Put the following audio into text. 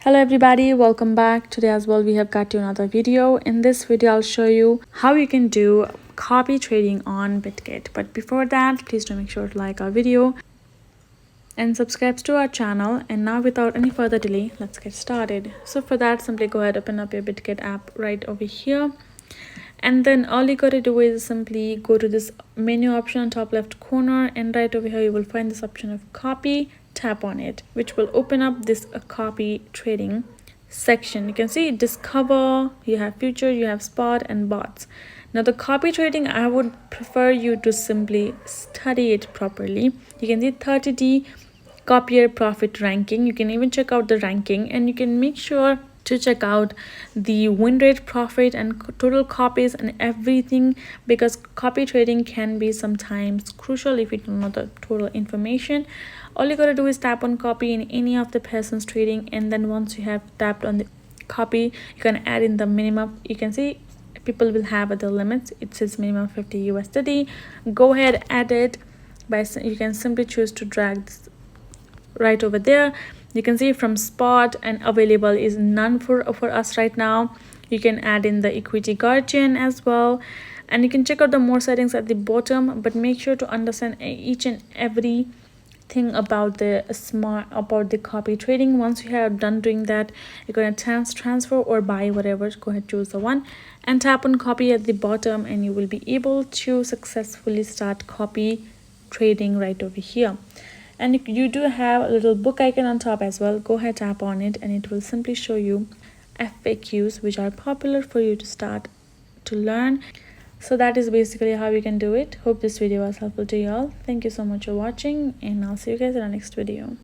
Hello everybody, welcome back. Today as well we have got you another video. In this video I'll show you how you can do copy trading on Bitget. But before that, please do make sure to like our video and subscribe to our channel. And now without any further delay, let's get started. So for that, simply go ahead, open up your Bitget app right over here. And then all you gotta do is simply go to this menu option on top left corner, and right over here you will find this option of copy. Tap on it, which will open up this copy trading section. You can see discover, you have future, you have spot and bots. Now the copy trading, I would prefer you to simply study it properly. You can see 30D Copier Profit Ranking. You can even check out the ranking, and you can make sure to check out the win rate, profit and total copies and everything, because copy trading can be sometimes crucial if you don't know the total information. All you gotta do is tap on copy in any of the persons trading, and then once you have tapped on the copy, you can add in the minimum. You can see people will have other limits. It says minimum 50 USD. Go ahead, add it by, you can simply choose to drag this right over there. You can see from spot and available is none for us right now. You can add in the equity guardian as well, and you can check out the more settings at the bottom, but make sure to understand each and every thing about the copy trading. Once you have done doing that, you're going to transfer or buy whatever. Go ahead, choose the one and tap on copy at the bottom, and you will be able to successfully start copy trading right over here. And you do have a little book icon on top as well. Go ahead, tap on it, and it will simply show you FAQs which are popular for you to start to learn. So that is basically how you can do it. Hope this video was helpful to you all. Thank you so much for watching, and I'll see you guys in our next video.